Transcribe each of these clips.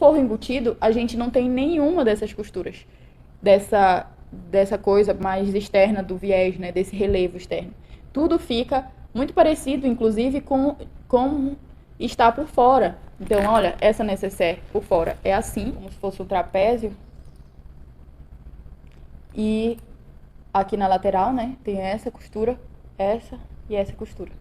forro embutido, a gente não tem nenhuma dessas costuras, dessa coisa mais externa do viés, né, desse relevo externo. Tudo fica muito parecido, inclusive, com está por fora. Então, olha, essa nécessaire por fora é assim, como se fosse um trapézio. E aqui na lateral, né, tem essa costura, essa e essa costura.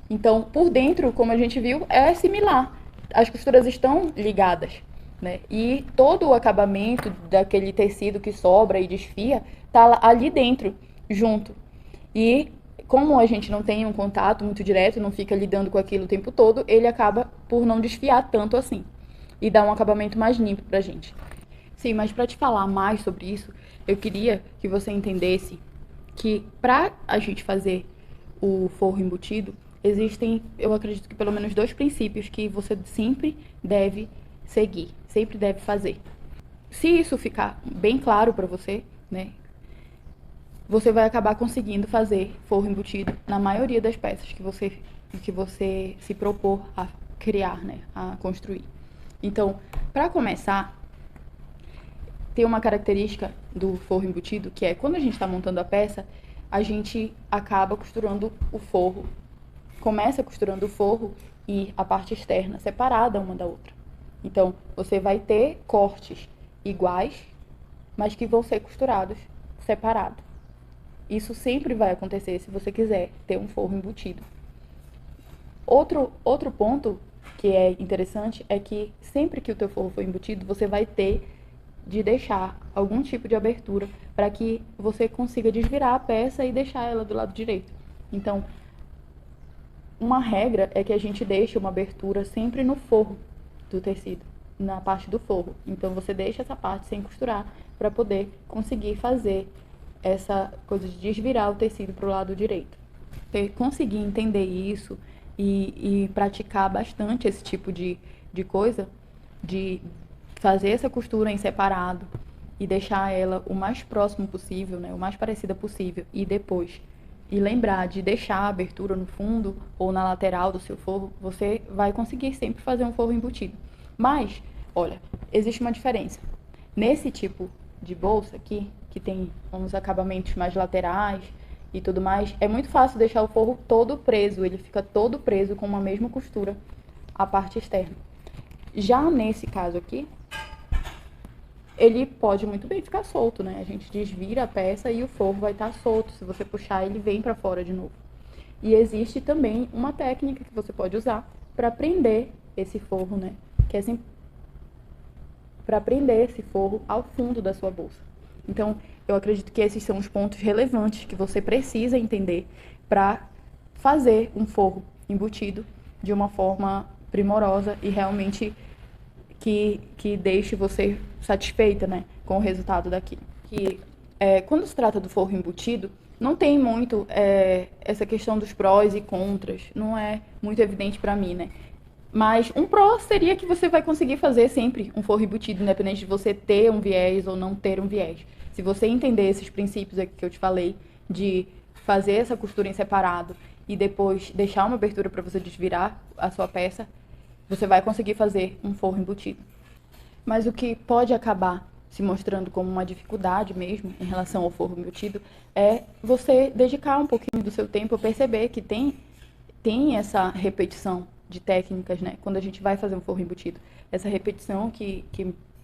Então, por dentro, como a gente viu, é similar. As costuras estão ligadas, né? E todo o acabamento daquele tecido que sobra e desfia tá ali dentro, junto. E como a gente não tem um contato muito direto, não fica lidando com aquilo o tempo todo, ele acaba por não desfiar tanto assim. E dá um acabamento mais limpo pra gente. Sim, mas para te falar mais sobre isso, eu queria que você entendesse que para a gente fazer o forro embutido, existem, eu acredito que pelo menos 2 princípios que você sempre deve seguir, sempre deve fazer. Se isso ficar bem claro para você, né, você vai acabar conseguindo fazer forro embutido na maioria das peças que você se propor a criar, né, a construir. Então, para começar, tem uma característica do forro embutido, que é quando a gente está montando a peça, a gente acaba costurando o forro. Começa costurando o forro e a parte externa separada uma da outra. Então, você vai ter cortes iguais, mas que vão ser costurados separados. Isso sempre vai acontecer se você quiser ter um forro embutido. Outro ponto que é interessante é que sempre que o teu forro for embutido, você vai ter de deixar algum tipo de abertura para que você consiga desvirar a peça e deixar ela do lado direito. Então, uma regra é que a gente deixe uma abertura sempre no forro do tecido, na parte do forro. Então, você deixa essa parte sem costurar para poder conseguir fazer essa coisa de desvirar o tecido para o lado direito. Você conseguir entender isso e praticar bastante esse tipo de coisa, de fazer essa costura em separado e deixar ela o mais próximo possível, né, o mais parecida possível, e depois e lembrar de deixar a abertura no fundo ou na lateral do seu forro, você vai conseguir sempre fazer um forro embutido. Mas, olha, existe uma diferença. Nesse tipo de bolsa aqui, que tem uns acabamentos mais laterais e tudo mais, é muito fácil deixar o forro todo preso, ele fica todo preso com uma mesma costura, a parte externa. Já nesse caso aqui, ele pode muito bem ficar solto, né? A gente desvira a peça e o forro vai estar solto. Se você puxar, ele vem para fora de novo. E existe também uma técnica que você pode usar para prender esse forro, né? Que é assim, para prender esse forro ao fundo da sua bolsa. Então, eu acredito que esses são os pontos relevantes que você precisa entender para fazer um forro embutido de uma forma primorosa e realmente que deixe você satisfeita, né, com o resultado daquilo. Quando se trata do forro embutido, não tem muito essa questão dos prós e contras, não é muito evidente para mim, né? Mas um pró seria que você vai conseguir fazer sempre um forro embutido, independente de você ter um viés ou não ter um viés. Se você entender esses princípios aqui que eu te falei, de fazer essa costura em separado e depois deixar uma abertura para você desvirar a sua peça, você vai conseguir fazer um forro embutido. Mas o que pode acabar se mostrando como uma dificuldade mesmo em relação ao forro embutido é você dedicar um pouquinho do seu tempo a perceber que tem essa repetição de técnicas, né? Quando a gente vai fazer um forro embutido. Essa repetição que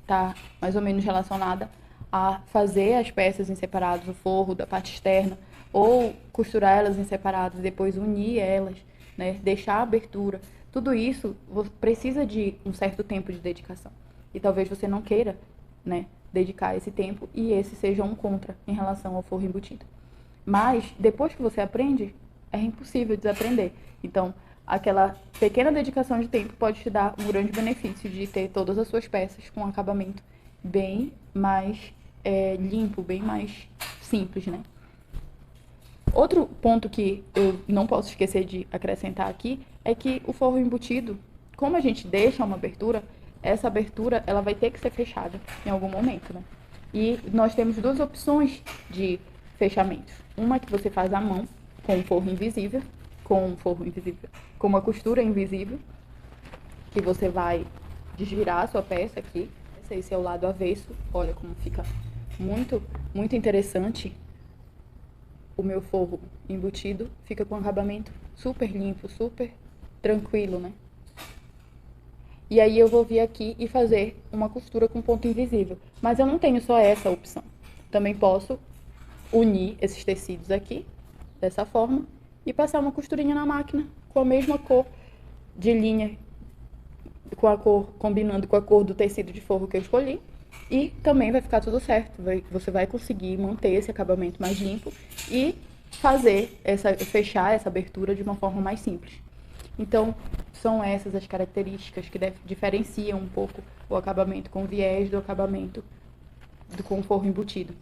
está mais ou menos relacionada a fazer as peças em separados, o forro da parte externa, ou costurar elas em separados e depois unir elas, né? Deixar a abertura. Tudo isso precisa de um certo tempo de dedicação. E talvez você não queira, né, dedicar esse tempo e esse seja um contra em relação ao forro embutido. Mas, depois que você aprende, é impossível desaprender. Então, aquela pequena dedicação de tempo pode te dar um grande benefício de ter todas as suas peças com um acabamento bem mais limpo, bem mais simples, né? Outro ponto que eu não posso esquecer de acrescentar aqui é que o forro embutido, como a gente deixa uma abertura, essa abertura ela vai ter que ser fechada em algum momento, né? E nós temos 2 opções de fechamentos. Uma que você faz à mão, com um forro invisível, com uma costura invisível, que você vai desvirar a sua peça aqui. Esse é o lado avesso. Olha como fica muito, muito interessante. O meu forro embutido fica com um acabamento super limpo, super tranquilo, né? E aí eu vou vir aqui e fazer uma costura com ponto invisível. Mas eu não tenho só essa opção. Também posso unir esses tecidos aqui, dessa forma, e passar uma costurinha na máquina com a mesma cor de linha, com a cor, combinando com a cor do tecido de forro que eu escolhi. E também vai ficar tudo certo, você vai conseguir manter esse acabamento mais limpo e fechar essa abertura de uma forma mais simples. Então, são essas as características que diferenciam um pouco o acabamento com viés do acabamento com forro embutido.